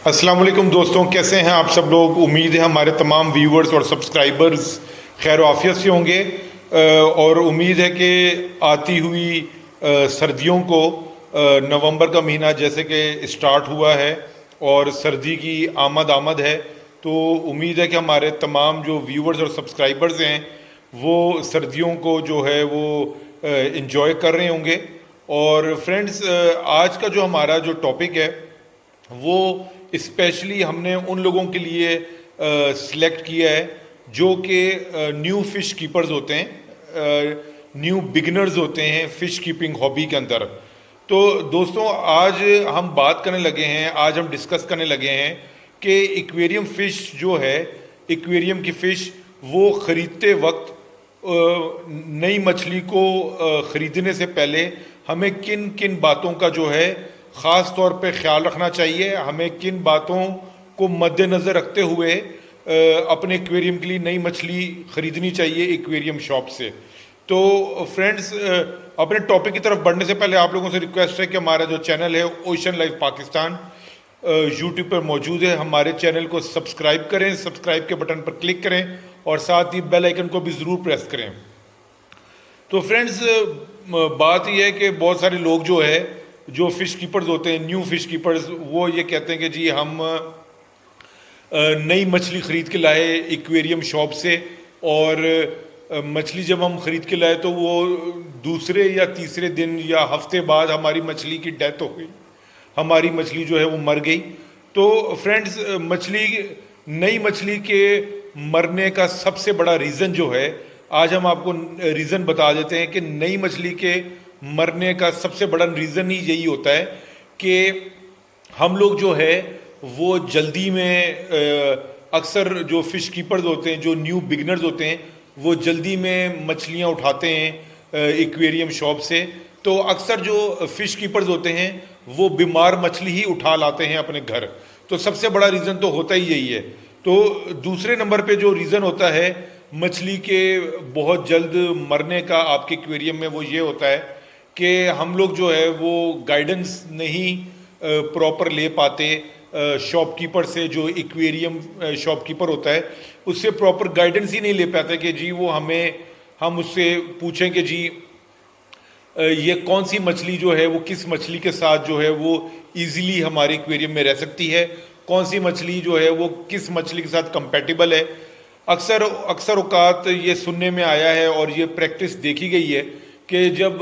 अस्सलाम वालेकुम दोस्तों, कैसे हैं आप सब लोग। उम्मीद है हमारे तमाम व्यूअर्स और सब्सक्राइबर्स खैर आफियत से होंगे। और उम्मीद है कि आती हुई सर्दियों को नवंबर का महीना जैसे कि स्टार्ट हुआ है और सर्दी की आमद है, तो उम्मीद है कि हमारे तमाम जो व्यूअर्स और सब्सक्राइबर्स हैं वो सर्दियों को जो है वो इन्जॉय कर रहे होंगे। और फ्रेंड्स, आज का जो हमारा जो टॉपिक है वो स्पेशली हमने उन लोगों के लिए सिलेक्ट किया है जो कि न्यू फिश कीपर्स होते हैं, न्यू बिगिनर्स होते हैं फिश कीपिंग हॉबी के अंदर। तो दोस्तों, आज हम बात करने लगे हैं, आज हम डिस्कस करने लगे हैं कि एक्वेरियम फिश जो है, एक्वेरियम की फ़िश वो ख़रीदते वक्त नई मछली को ख़रीदने से पहले हमें किन किन बातों का जो है ख़ास तौर पे ख्याल रखना चाहिए, हमें किन बातों को मद्देनज़र रखते हुए अपने एक्वेरियम के लिए नई मछली ख़रीदनी चाहिए एक्वेरियम शॉप से। तो फ्रेंड्स, अपने टॉपिक की तरफ बढ़ने से पहले आप लोगों से रिक्वेस्ट है कि हमारा जो चैनल है ओशन लाइफ पाकिस्तान यूट्यूब पर मौजूद है, हमारे चैनल को सब्सक्राइब करें, सब्सक्राइब के बटन पर क्लिक करें और साथ ही बेल आइकन को भी ज़रूर प्रेस करें। तो फ्रेंड्स, बात यह है कि बहुत सारे लोग जो है, जो फ़िश कीपर्स होते हैं, न्यू फ़िश कीपर्स, वो ये कहते हैं कि जी हम नई मछली ख़रीद के लाए एक्वेरियम शॉप से, और मछली जब हम ख़रीद के लाए तो वो दूसरे या तीसरे दिन या हफ्ते बाद हमारी मछली की डेथ हो गई, हमारी मछली जो है वो मर गई। तो फ्रेंड्स, नई मछली के मरने का सबसे बड़ा रीज़न जो है, आज हम आपको रीज़न बता देते हैं कि नई मछली के मरने का सबसे बड़ा रीज़न ही यही होता है कि हम लोग जो है वो जल्दी में अक्सर जो फ़िश कीपर्स होते हैं, जो न्यू बिगनर्स होते हैं, वो जल्दी में मछलियां उठाते हैं एक्वेरियम शॉप से। तो अक्सर जो फ़िश कीपर्स होते हैं वो बीमार मछली ही उठा लाते हैं अपने घर। तो सबसे बड़ा रीज़न तो होता ही यही है। तो दूसरे नंबर पे जो रीज़न होता है मछली के बहुत जल्द मरने का आपके एक्वेरियम में, वो ये होता है कि हम लोग जो है वो गाइडेंस नहीं प्रॉपर ले पाते शॉपकीपर से। जो एक्वेरियम शॉपकीपर होता है उससे प्रॉपर गाइडेंस ही नहीं ले पाते कि जी वो हम उससे पूछें कि जी ये कौन सी मछली जो है वो किस मछली के साथ जो है वो इजीली हमारे एक्वेरियम में रह सकती है, कौन सी मछली जो है वो किस मछली के साथ कंपेटिबल है। अक्सर औकात ये सुनने में आया है और ये प्रैक्टिस देखी गई है कि जब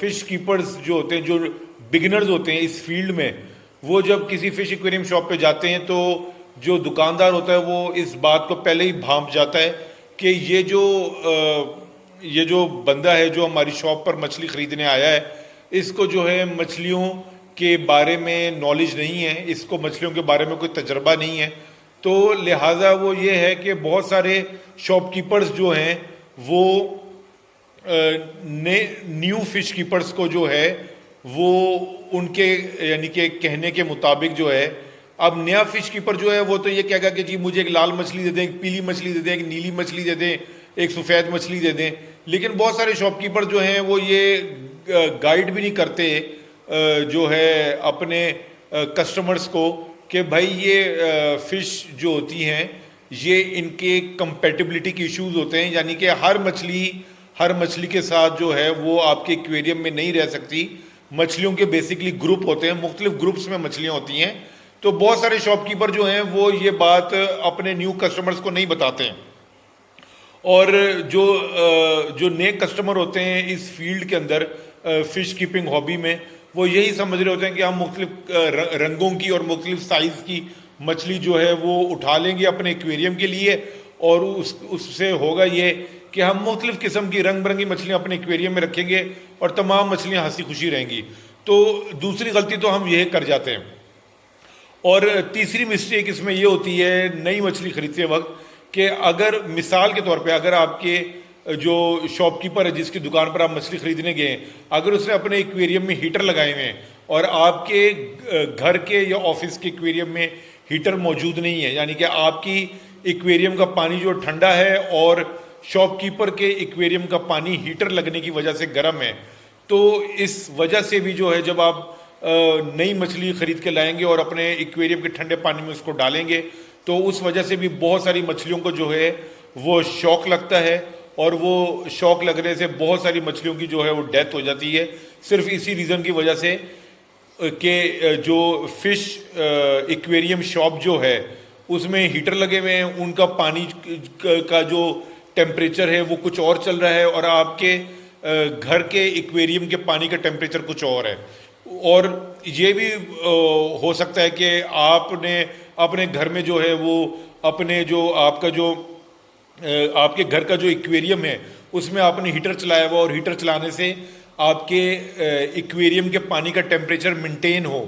फ़िश कीपर्स जो होते हैं, जो बिगिनर्स होते हैं इस फील्ड में, वो जब किसी फ़िश एक्वेरियम शॉप पे जाते हैं तो जो दुकानदार होता है वो इस बात को पहले ही भांप जाता है कि ये जो बंदा है जो हमारी शॉप पर मछली ख़रीदने आया है, इसको जो है मछलियों के बारे में नॉलेज नहीं है, इसको मछलियों के बारे में कोई तजर्बा नहीं है। तो लिहाजा वो ये है कि बहुत सारे शॉपकीपर्स जो हैं वो न्यू फ़िश कीपर्स को जो है वो उनके यानी कि कहने के मुताबिक जो है, अब नया फ़िश कीपर जो है वो तो ये कहेगा कि जी मुझे एक लाल मछली दे दें, एक पीली मछली दे दें, एक नीली मछली दे दें, एक सफ़ेद मछली दे दें। लेकिन बहुत सारे शॉपकीपर जो हैं वो ये गाइड भी नहीं करते जो है अपने कस्टमर्स को कि भाई ये फ़िश जो होती हैं ये इनके कंपेटिबिलिटी के इश्यूज़ होते हैं, यानी कि हर मछली के साथ जो है वो आपके एक्वेरियम में नहीं रह सकती। मछलियों के बेसिकली ग्रुप होते हैं, मुख्तलिफ ग्रुप्स में मछलियाँ होती हैं। तो बहुत सारे शॉपकीपर जो हैं वो ये बात अपने न्यू कस्टमर्स को नहीं बताते हैं, और जो नए कस्टमर होते हैं इस फील्ड के अंदर फ़िश कीपिंग हॉबी में, वो यही समझ रहे होते हैं कि हम मुख्तलिफ रंगों की और मुख्तलिफ साइज़ की मछली जो है वो उठा लेंगे अपने एक्वेरियम के लिए, और उससे होगा ये कि हम मुख्तलिफ किस्म की रंग बिरंगी मछलियाँ अपने एक्वेरियम में रखेंगे और तमाम मछलियाँ हंसी खुशी रहेंगी। तो दूसरी गलती तो हम यह कर जाते हैं। और तीसरी मिस्टेक इसमें यह होती है नई मछली खरीदते वक्त कि अगर मिसाल के तौर पे अगर आपके जो शॉपकीपर है जिसकी दुकान पर आप मछली खरीदने गए हैं, अगर उसने अपने एक्वेरियम में हीटर लगाए हुए हैं और आपके घर के या ऑफिस के एक्वेरियम में हीटर मौजूद नहीं है, यानी कि आपकी एक्वेरियम का पानी जो ठंडा है और शॉपकीपर के एक्वेरियम का पानी हीटर लगने की वजह से गर्म है, तो इस वजह से भी जो है जब आप नई मछली ख़रीद के लाएंगे और अपने एक्वेरियम के ठंडे पानी में उसको डालेंगे, तो उस वजह से भी बहुत सारी मछलियों को जो है वो शौक लगता है, और वो शौक लगने से बहुत सारी मछलियों की जो है वो डेथ हो जाती है, सिर्फ इसी रीज़न की वजह से कि जो फ़िश एक्वेरियम शॉप जो है उसमें हीटर लगे हुए हैं, उनका पानी का जो टेम्परेचर है वो कुछ और चल रहा है, और आपके घर के एक्वेरियम के पानी का टेम्परेचर कुछ और है। और ये भी हो सकता है कि आपने अपने घर में जो है वो अपने जो आपका जो आपके घर का जो एक्वेरियम है उसमें आपने हीटर चलाया हुआ, और हीटर चलाने से आपके एक्वेरियम के पानी का टेम्परेचर मेंटेन हो,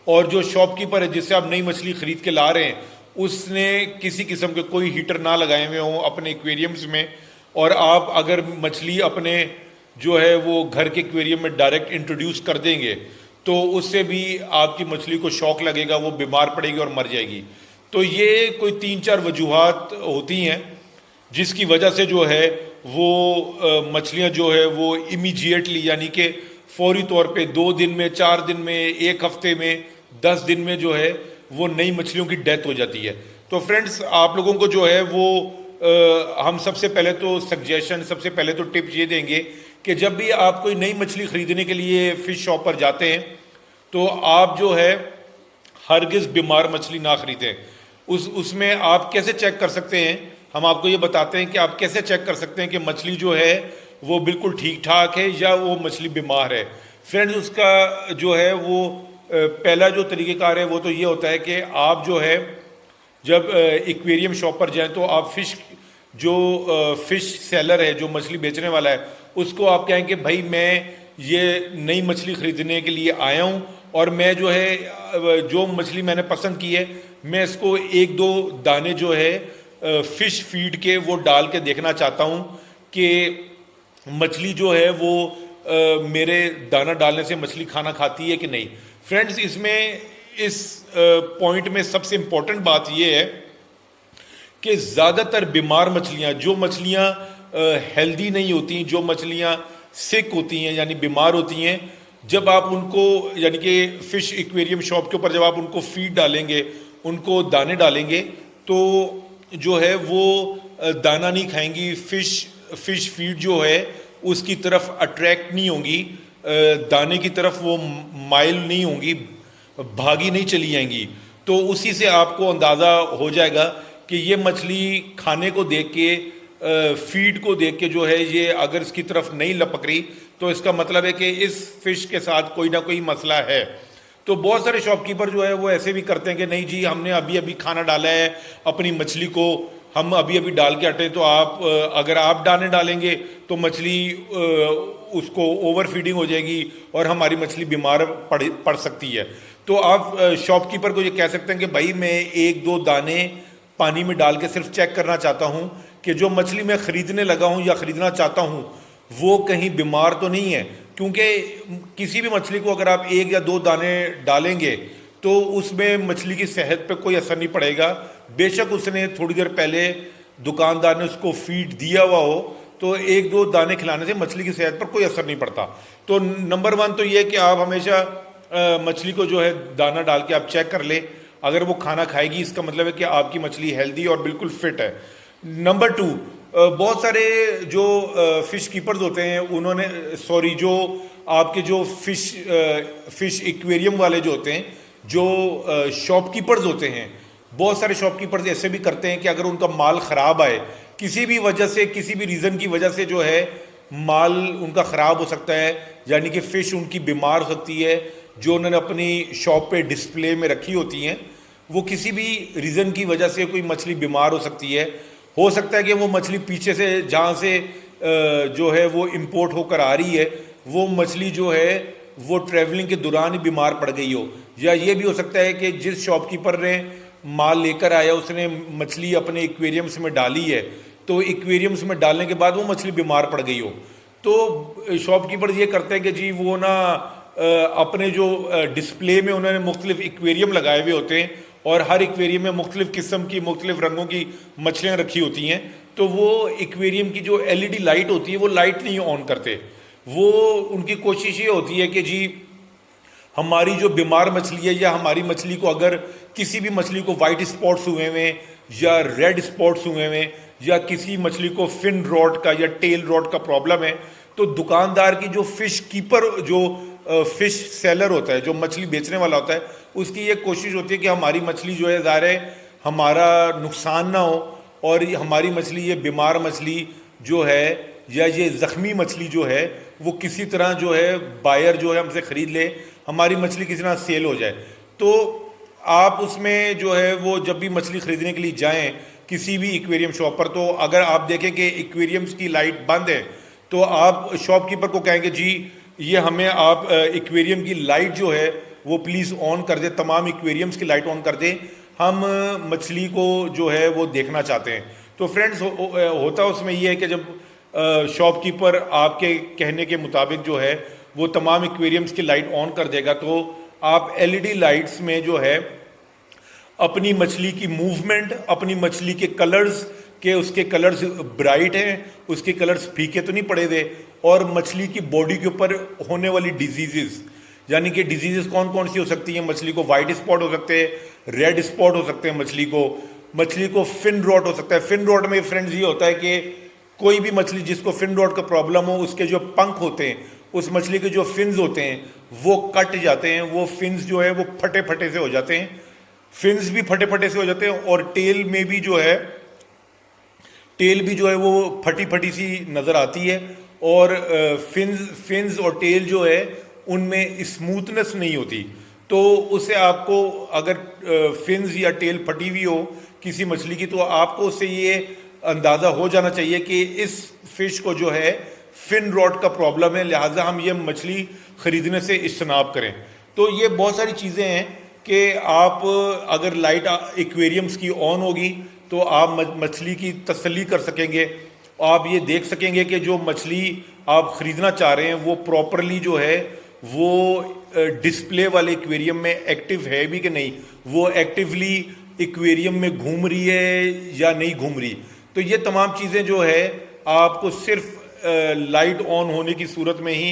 और जो शॉपकीपर है जिससे आप नई मछली ख़रीद के ला रहे हैं उसने किसी किस्म के कोई हीटर ना लगाए हुए हों अपने एक्वेरियम्स में, और आप अगर मछली अपने जो है वो घर के एक्वेरियम में डायरेक्ट इंट्रोड्यूस कर देंगे तो उससे भी आपकी मछली को शौक लगेगा, वो बीमार पड़ेगी और मर जाएगी। तो ये कोई 3-4 वजूहात होती हैं जिसकी वजह से जो है वो मछलियाँ जो है वो इमीडिएटली, यानी कि फौरी तौर पे 2 दिन में, 4 दिन में, 1 हफ्ते में, 10 दिन में जो है वो नई मछलियों की डेथ हो जाती है। तो फ्रेंड्स, आप लोगों को जो है वो हम सबसे पहले तो सजेशन, सबसे पहले तो टिप ये देंगे कि जब भी आप कोई नई मछली ख़रीदने के लिए फ़िश शॉप पर जाते हैं तो आप जो है हरगिज़ बीमार मछली ना ख़रीदें। उसमें आप कैसे चेक कर सकते हैं, हम आपको ये बताते हैं कि आप कैसे चेक कर सकते हैं कि मछली जो है वो बिल्कुल ठीक ठाक है या वो मछली बीमार है। फ्रेंड्स, उसका जो है वो पहला जो तरीक़ेकार है वो तो ये होता है कि आप जो है जब एक्वेरियम शॉप पर जाएं तो आप फ़िश सेलर है, जो मछली बेचने वाला है, उसको आप कहें कि भाई मैं ये नई मछली ख़रीदने के लिए आया हूँ और मैं जो है जो मछली मैंने पसंद की है मैं इसको 1-2 दाने जो है फ़िश फीड के वो डाल के देखना चाहता हूँ कि मछली जो है वो मेरे दाना डालने से मछली खाना खाती है कि नहीं। फ्रेंड्स, इसमें इस पॉइंट में सबसे इम्पोर्टेंट बात यह है कि ज़्यादातर बीमार मछलियाँ, जो मछलियाँ हेल्दी नहीं होती, जो मछलियाँ सिक होती हैं यानी बीमार होती हैं, जब आप उनको यानी कि फ़िश एक्वेरियम शॉप के ऊपर जब आप उनको फीड डालेंगे, उनको दाने डालेंगे, तो जो है वो दाना नहीं खाएंगी, फ़िश फीड जो है उसकी तरफ अट्रैक्ट नहीं होंगी, दाने की तरफ वो माइल नहीं होंगी, भागी नहीं चली जाएंगी। तो उसी से आपको अंदाज़ा हो जाएगा कि ये मछली खाने को देख के, फीड को देख के जो है ये अगर इसकी तरफ नहीं लपक रही तो इसका मतलब है कि इस फ़िश के साथ कोई ना कोई मसला है। तो बहुत सारे शॉपकीपर जो है वो ऐसे भी करते हैं कि नहीं जी, हमने अभी अभी खाना डाला है अपनी मछली को, हम अभी अभी डाल के हटे, तो आप अगर आप दाने डालेंगे तो मछली उसको ओवर फीडिंग हो जाएगी और हमारी मछली बीमार पड़ सकती है। तो आप शॉपकीपर को ये कह सकते हैं कि भाई मैं 1-2 दाने पानी में डाल के सिर्फ चेक करना चाहता हूँ कि जो मछली मैं ख़रीदने लगा हूँ या ख़रीदना चाहता हूँ वो कहीं बीमार तो नहीं है। क्योंकि किसी भी मछली को अगर आप 1 या 2 दाने डालेंगे तो उसमें मछली की सेहत पे कोई असर नहीं पड़ेगा। बेशक उसने थोड़ी देर पहले दुकानदार ने उसको फीड दिया हुआ हो, तो 1-2 दाने खिलाने से मछली की सेहत पर कोई असर नहीं पड़ता। तो नंबर 1 तो ये है कि आप हमेशा मछली को जो है दाना डाल के आप चेक कर ले, अगर वो खाना खाएगी इसका मतलब है कि आपकी मछली हेल्दी और बिल्कुल फिट है। नंबर 2, बहुत सारे जो फ़िश कीपर्स होते हैं उन्होंने जो आपके जो फ़िश एक्वेरियम वाले जो होते हैं, जो शॉपकीपर्स होते हैं, बहुत सारे शॉपकीपर्स ऐसे भी करते हैं कि अगर उनका माल ख़राब आए, किसी भी वजह से, किसी भी रीज़न की वजह से जो है माल उनका ख़राब हो सकता है, यानी कि फ़िश उनकी बीमार हो सकती है, जो उन्होंने अपनी शॉप पे डिस्प्ले में रखी होती हैं, वो किसी भी रीज़न की वजह से कोई मछली बीमार हो सकती है। हो सकता है कि वो मछली पीछे से जहाँ से जो है वो इंपोर्ट होकर आ रही है, वो मछली जो है वो ट्रैवलिंग के दौरान ही बीमार पड़ गई हो, या ये भी हो सकता है कि जिस शॉपकीपर ने माल लेकर आया उसने मछली अपने एक्वेरियम्स में डाली है, तो एक्वेरियम्स में डालने के बाद वो मछली बीमार पड़ गई हो। तो शॉपकीपर ये करते हैं कि जी वो ना अपने जो डिस्प्ले में उन्होंने मुख्तलिफ एक्वेरियम लगाए हुए होते हैं और हर एक्वेरियम में मुख्तलिफ किस्म की, मुख्तलिफ रंगों की मछलियाँ रखी होती हैं, तो वो एक्वेरियम की जो LED लाइट होती है वो लाइट नहीं ऑन करते। वो उनकी कोशिश ये होती है कि जी हमारी जो बीमार मछली है या हमारी मछली को अगर किसी भी मछली को वाइट स्पॉट्स हुए हुए या रेड स्पॉट्स हुए हुए या किसी मछली को फिन रॉट का या टेल रॉट का प्रॉब्लम है, तो दुकानदार की जो फिश कीपर, जो फिश सेलर होता है, जो मछली बेचने वाला होता है, उसकी ये कोशिश होती है कि हमारी मछली जो है ज़ाहिर है हमारा नुकसान ना हो, और हमारी मछली, ये बीमार मछली जो है या ये ज़ख्मी मछली जो है वो किसी तरह जो है बायर जो है हमसे ख़रीद ले, हमारी मछली किसी तरह सेल हो जाए। तो आप उसमें जो है वो जब भी मछली ख़रीदने के लिए जाएं किसी भी एक्वेरियम शॉप पर, तो अगर आप देखें कि एक्वेरियम्स की लाइट बंद है तो आप शॉपकीपर को कहेंगे जी ये हमें आप एक्वेरियम की लाइट जो है वो प्लीज़ ऑन कर दे, तमाम एक्वेरियम्स की लाइट ऑन कर दे, हम मछली को जो है वो देखना चाहते हैं। तो फ्रेंड्स होता उसमें ये है कि जब शॉपकीपर आपके कहने के मुताबिक जो है वो तमाम एक्वेरियम्स की लाइट ऑन कर देगा, तो आप एलईडी लाइट्स में जो है अपनी मछली की मूवमेंट, अपनी मछली के कलर्स के, उसके कलर्स ब्राइट हैं, उसके कलर्स फीके तो नहीं पड़े हुए, और मछली की बॉडी के ऊपर होने वाली डिजीजेस, यानी कि डिजीजेस कौन कौन सी हो सकती हैं। मछली को वाइट स्पॉट हो सकते हैं, रेड स्पॉट हो सकते हैं, मछली को फिन रॉट हो सकता है। फिन रॉट में फ्रेंड्स ये होता है कि कोई भी मछली जिसको फिन रॉट का प्रॉब्लम हो, उसके जो पंख होते हैं, उस मछली के जो फिन्स होते हैं वो कट जाते हैं, वो फिन्स जो है वो फटे फटे से हो जाते हैं, फिन्स भी फटे फटे से हो जाते हैं, और टेल में भी जो है, टेल भी जो है वो फटी फटी सी नज़र आती है, और फिन्स और टेल जो है उनमें स्मूथनेस नहीं होती। तो उससे आपको अगर फिन्स या टेल फटी हुई हो किसी मछली की, तो आपको उससे ये अंदाज़ा हो जाना चाहिए कि इस फिश को जो है फिन रॉट का प्रॉब्लम है, लिहाजा हम ये मछली ख़रीदने से इज्तनाब करें। तो ये बहुत सारी चीज़ें हैं कि आप अगर लाइट एक्वेरियम्स की ऑन होगी तो आप मछली की तसल्ली कर सकेंगे, आप ये देख सकेंगे कि जो मछली आप ख़रीदना चाह रहे हैं वो प्रॉपरली जो है वो डिस्प्ले वाले एक्वेरियम में एक्टिव है भी कि नहीं, वो एक्टिवली एक्वेरियम में घूम रही है या नहीं घूम रही। तो ये तमाम चीज़ें जो है आपको सिर्फ लाइट ऑन होने की सूरत में ही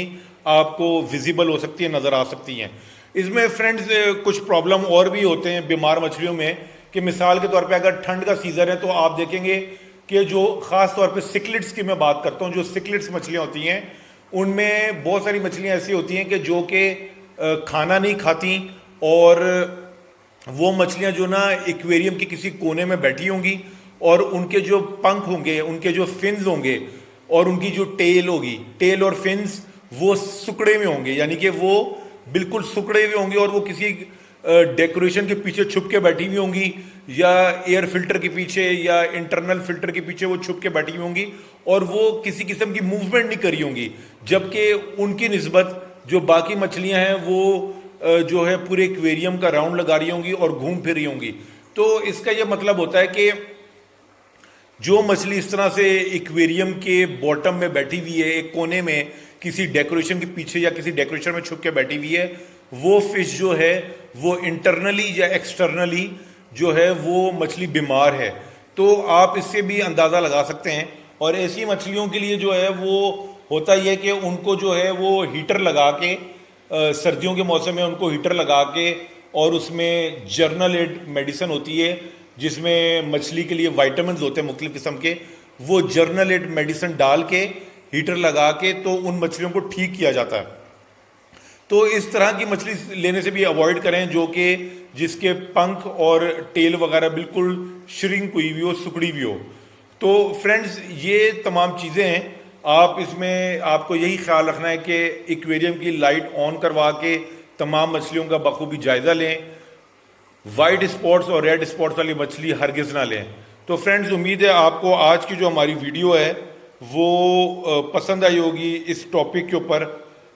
आपको विजिबल हो सकती है, नज़र आ सकती हैं। इसमें फ्रेंड्स कुछ प्रॉब्लम और भी होते हैं बीमार मछलियों में, कि मिसाल के तौर पे अगर ठंड का सीज़न है तो आप देखेंगे कि जो ख़ास तौर पे सिकलिट्स की मैं बात करता हूँ, जो सिकलिट्स मछलियाँ होती हैं उनमें बहुत सारी मछलियाँ ऐसी होती हैं कि जो कि खाना नहीं खाती, और वो मछलियाँ जो ना एक्वेरियम के किसी कोने में बैठी होंगी, और उनके जो पंख होंगे, उनके जो फिन्स होंगे, और उनकी जो टेल होगी, टेल और फिन्स वो सुकड़े में होंगे, यानी कि वो बिल्कुल सुकड़े हुए होंगे, और वो किसी डेकोरेशन के पीछे छुप के बैठी हुई होंगी, या एयर फिल्टर के पीछे या इंटरनल फिल्टर के पीछे वो छुप के बैठी हुई होंगी, और वो किसी किस्म की मूवमेंट नहीं करी होंगी, जबकि उनकी निस्बत जो बाकी मछलियां हैं वो जो है पूरे एक्वेरियम का राउंड लगा रही होंगी और घूम फिर रही होंगी। तो इसका ये मतलब होता है कि जो मछली इस तरह से एक्वेरियम के बॉटम में बैठी हुई है, एक कोने में किसी डेकोरेशन के पीछे या किसी डेकोरेशन में छुप के बैठी हुई है, वो फिश जो है वो इंटरनली या एक्सटर्नली जो है वो मछली बीमार है। तो आप इससे भी अंदाज़ा लगा सकते हैं। और ऐसी मछलियों के लिए जो है वो होता ही है कि उनको जो है वो हीटर लगा के, सर्दियों के मौसम में उनको हीटर लगा के, और उसमें जर्नल एड मेडिसिन होती है जिसमें मछली के लिए वाइटामिन होते हैं मुख्तलिफ किस्म के, वो जर्नल एड मेडिसिन डाल के हीटर लगा के तो उन मछलियों को ठीक किया जाता है। तो इस तरह की मछली लेने से भी अवॉइड करें जो कि जिसके पंख और टेल वगैरह बिल्कुल श्रिंक हुई हुई हो, सुकड़ी हुई हो। तो फ्रेंड्स ये तमाम चीज़ें हैं, आप इसमें आपको यही ख्याल रखना है कि एक्वेरियम की लाइट ऑन करवा के तमाम मछलियों का बखूबी जायज़ा लें, वाइट स्पॉट्स और रेड स्पॉट्स वाली मछली हरगिज़ ना लें। तो फ्रेंड्स उम्मीद है आपको आज की जो हमारी वीडियो है वो पसंद आई होगी इस टॉपिक के ऊपर।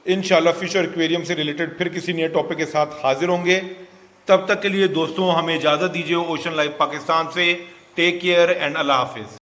इंशाल्लाह फिश और एक्वेरियम से रिलेटेड फिर किसी नए टॉपिक के साथ हाजिर होंगे। तब तक के लिए दोस्तों हमें इजाज़त दीजिए ओशन लाइफ पाकिस्तान से। टेक केयर एंड अल्लाह हाफिज़।